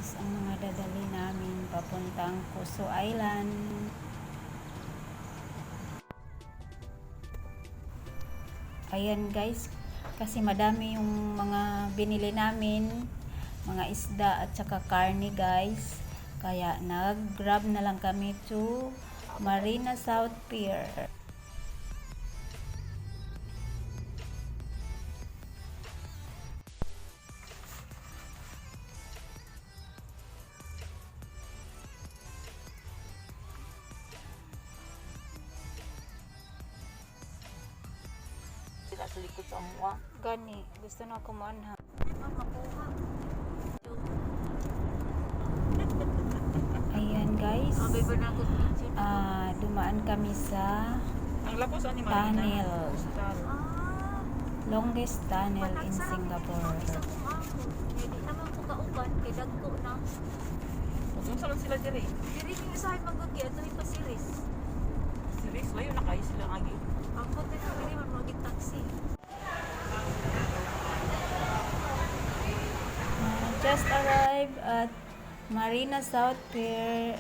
guys ang mga dadali namin papuntang Kuso Island. Ayan guys, kasi madami yung mga binili namin, mga isda at saka karne guys. Kaya nag-grab na lang kami to Marina South Pier. Sila sa likod sa mua. Gani, gusto na kumaan ha. Ayan guys, dumaan kami sa Ang lapos ani tunnel. Longest tunnel in Singapore. Hindi naman ko kauban, kay dagko na. Kung saan sila dire? Diri ni sa magagi ato pa series. Series layo na kayo sila agi. Ako din diri man magig taxi. Just arrived at Marina South Pier.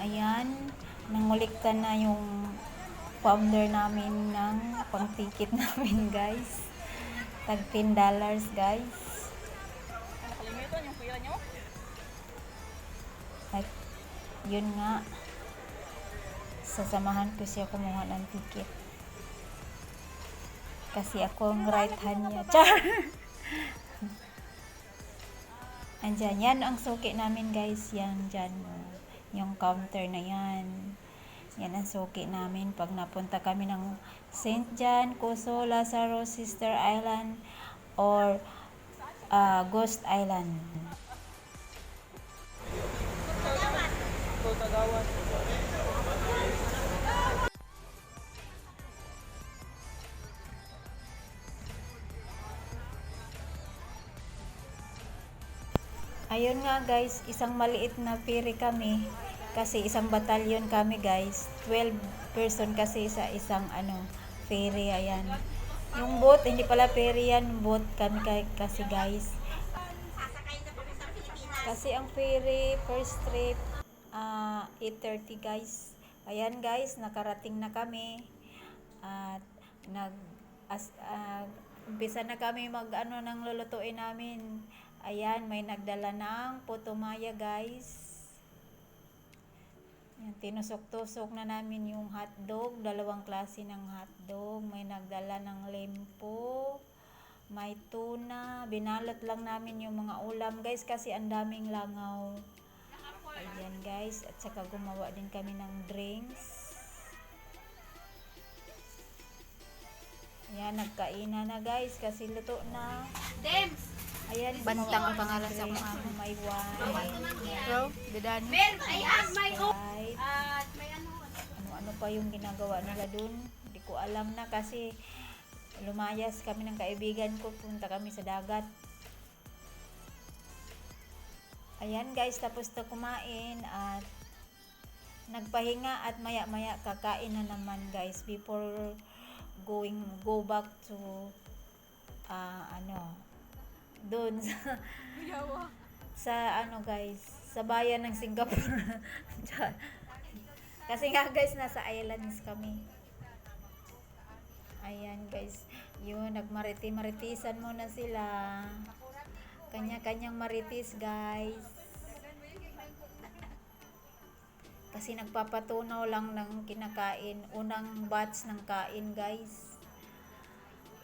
Ayan, nangulikta na yung founder namin ng pang-ticket namin guys. Tag $10 guys. Nakalimutan yung kuya nyo? At yun nga, sasamahan ko siya kumuha ng ticket. Kasi ako ang right hand niya. Char! Andyan, yan ang suki namin guys. Yan dyan. Yung counter na yan. Yan ang suki namin pag napunta kami ng St. John, Kuso, Lazaro, Sister Island, or Ghost Island. Tagawan. Ayun nga guys, isang maliit na ferry kami. Kasi isang batalyon kami guys. 12 person kasi sa isang ferry. Ayan. Yung boat, hindi pala ferry yan. Boat kami kasi guys. Kasi ang ferry, first trip, 8:30 guys. Ayan guys, nakarating na kami. At umpisa na kami ng lulutuin namin. Ayan, may nagdala ng putumaya guys. Yan, tinusok-tusok na namin yung hotdog, dalawang klase ng hotdog. May nagdala ng lempo, may tuna. Binalot lang namin yung mga ulam guys kasi ang daming langaw. Ayan guys, at saka gumawa din kami ng drinks. Ayan, nagkainan na guys kasi luto na. Dems. Ayan, Bantang ang pangalan sa mga may wine. Bro, dedani. May Sprite. Ano-ano pa yung ginagawa nila dun. Hindi ko alam na kasi lumayas kami ng kaibigan ko. Punta kami sa dagat. Ayan guys, tapos na kumain at nagpahinga at maya-maya kakain na naman guys before go back to doon sa guys, sa bayan ng Singapore. Kasi nga guys, nasa islands kami. Ayan guys, yun, nagmariti-maritisan muna sila. Kanya-kanyang maritis guys. Kasi nagpapatunaw lang ng kinakain. Unang batch ng kain guys.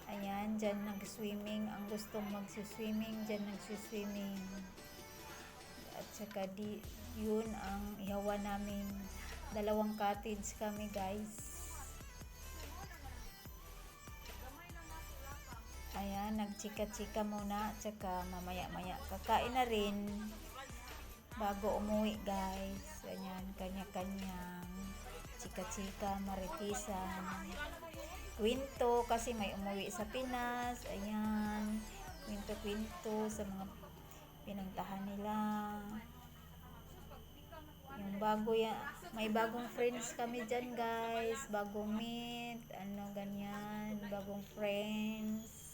Ayan, dyan nag-swimming. Ang gustong mag-swimming, dyan nag-swimming. At saka yun ang ihawa namin. 2 cottage kami guys. Ayan, nagchika-chika muna. At saka mamaya-maya kakain na rin. Bago umuwi guys. Ayan, kanya-kanyang chika-chika, maritisan. Kwento kasi may umuwi sa Pinas. Ayan, kwento-kwento sa mga pinuntahan nila. Yung may bagong friends kami dyan guys. Bagong meet, ganyan, bagong friends.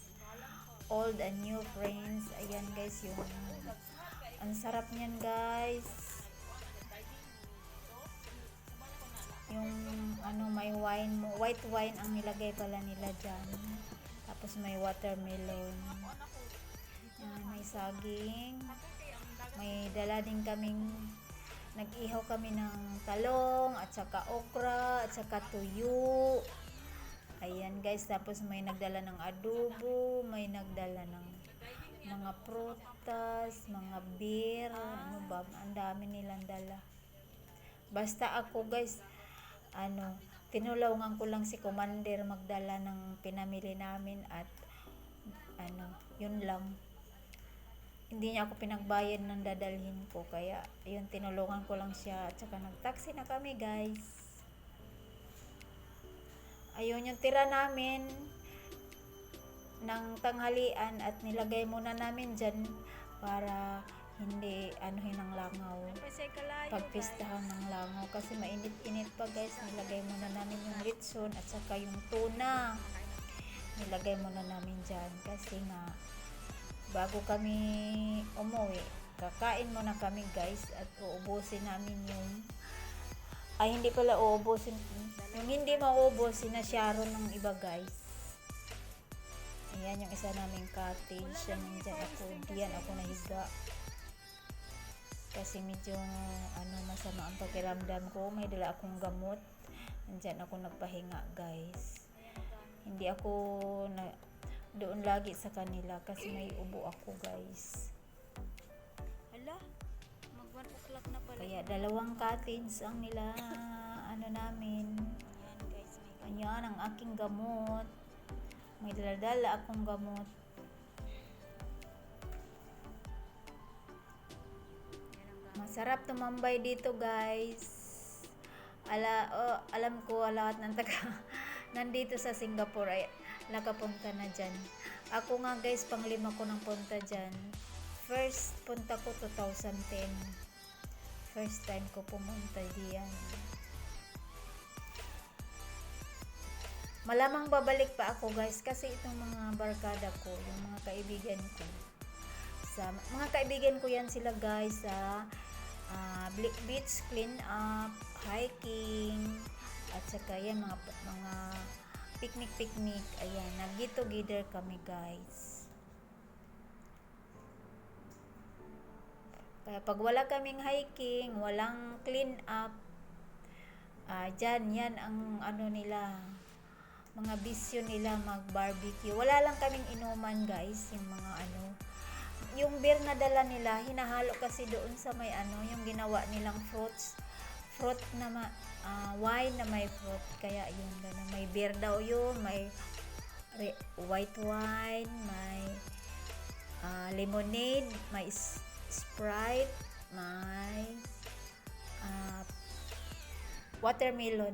Old and new friends. Ayan guys, yung Ang sarap niyan, guys. Yung ano, may wine mo. White wine ang nilagay pala nila dyan. Tapos may watermelon. Yan, may saging. May dala din kaming nag-ihaw kami ng talong at saka okra at saka tuyo. Ayan guys, tapos may nagdala ng adobo, may nagdala ng mga prutas, mga beer, ano ba, ang dami nilang dala. Basta ako guys, ano, tinulungan ko lang si Commander magdala ng pinamili namin at ano, yun lang. Hindi niya ako pinagbayad ng dadalhin ko, kaya yun, tinulungan ko lang siya at saka nag-taxi na kami guys. Ayun yung tira namin ng tanghalian at nilagay muna namin dyan para hindi anuhin ng langaw, pagpistahan ng langaw kasi mainit-init pa guys. Nilagay muna namin yung litson at saka yung tuna, nilagay muna namin dyan kasi nga bago kami umuwi, kakain muna kami guys at uubusin namin yung hindi pala uubusin, yung hindi mauubusin na Sharon ng iba guys. Ayan yung isa naming cottage, yan yung dyan ako, diyan ako nahiga kasi medyo ano, masama ang pakiramdam ko, may dala akong gamot, nandyan ako nagpahinga guys. Hindi ako na doon lagi sa kanila kasi may ubo ako guys. Hala, mag 1 o'clock na pala. Kaya dalawang cottage ang nila ano namin. Ayan guys, may Ayan ang aking gamot. May dala-dala akong gamot. Masarap tumambay dito guys. Alam ko lahat ng taga nandito sa Singapore ay nakapunta na dyan. Ako nga guys, panglima ko ng punta dyan. First punta ko 2010. First time ko pumunta diyan. Malamang babalik pa ako guys kasi itong mga barkada ko, yung mga kaibigan ko. Mga kaibigan ko yan sila guys sa Blick Beach, clean up, hiking, at saka yan mga picnic. Ayan, nag-get together kami guys. Kaya pag wala kaming hiking, walang clean up, dyan, yan ang ano nila, mga bisyo nila mag-barbecue. Wala lang kaming inuman guys, yung mga ano, yung beer na dala nila, hinahalo kasi doon sa may ano, yung ginawa nilang fruit na wine na may fruit, kaya yun gano'n. May beer daw yun, may white wine, may lemonade, may Sprite, may watermelon.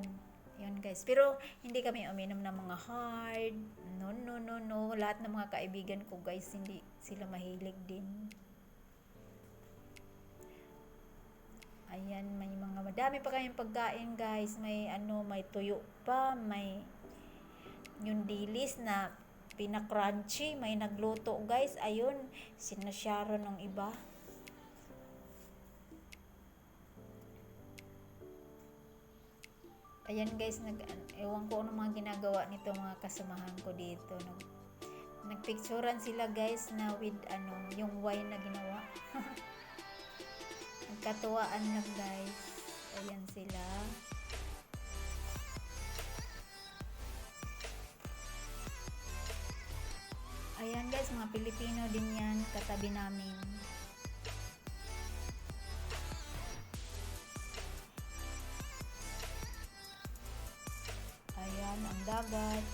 Yun guys. Pero hindi kami uminom ng mga hard. No. Lahat ng mga kaibigan ko guys, hindi sila mahilig din. Ayan, may mga madami pa kayong pagkain guys. May may tuyo pa, may yung dilis na pinakrunchy, may nagluto guys. Ayun, sinasyaron ng iba. Ayan guys, ewan ko ano mga ginagawa nito mga kasamahan ko dito. Nagpicturan sila guys na with yung wine na ginawa. Nagkatuwaan lang guys. Ayan sila. Ayan guys, mga Pilipino din yan, katabi namin. Ayan, ang dagat.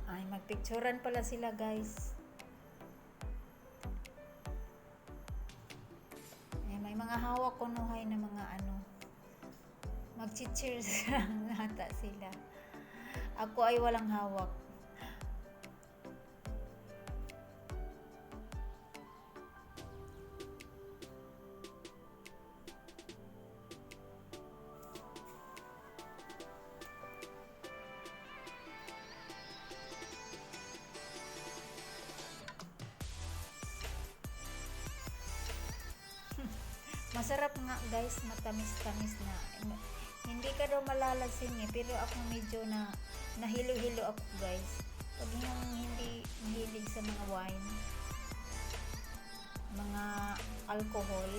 Ay, magpicturan pala sila guys. Ay, may mga hawak kunuhay na mga mag-cheers lang nata sila. Ako ay walang hawak. Masarap nga guys, matamis-tamis na. Hindi ka daw malalasing eh, pero ako medyo nahilo-hilo ako guys. Pag yung hindi mahilig sa mga wine, mga alcohol,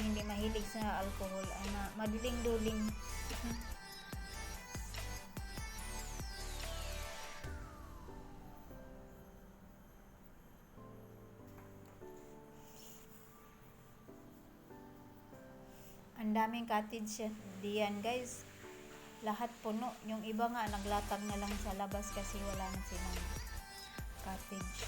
hindi mahilig sa alcohol, maduling-duling. Ang daming cottage diyan guys. Lahat puno. Yung iba nga naglatag na lang sa labas kasi wala na silang cottage.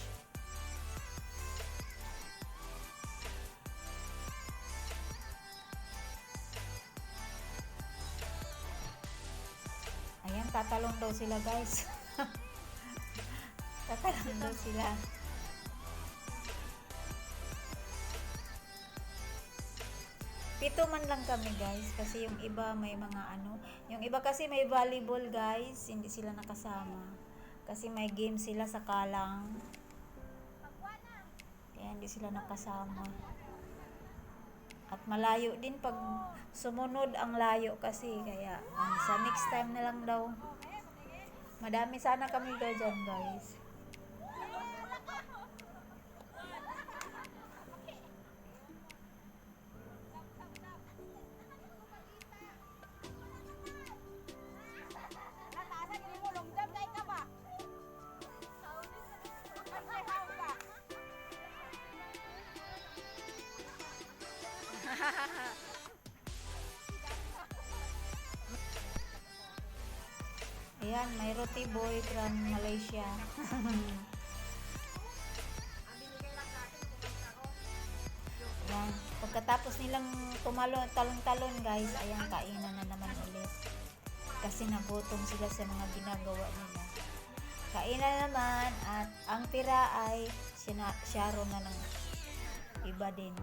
Ayan, tatalon daw sila guys. Tatalon daw sila. Pito man lang kami guys kasi yung iba may mga yung iba kasi may volleyball guys, hindi sila nakasama kasi may game sila sa Kalang, kaya hindi sila nakasama. At malayo din pag sumunod ang layo kasi, kaya sa next time na lang daw. Madami sana kami dyan guys. Ayan, may roti boy from Malaysia. Ayan, pagkatapos nilang talong-talon guys, ayan, kainan na naman ulit. Kasi nagutom sila sa mga ginagawa nila. Kainan naman, at ang tira ay sharo na ng iba din.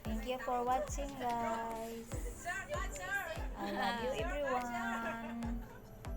Thank you for watching guys. I love you everyone.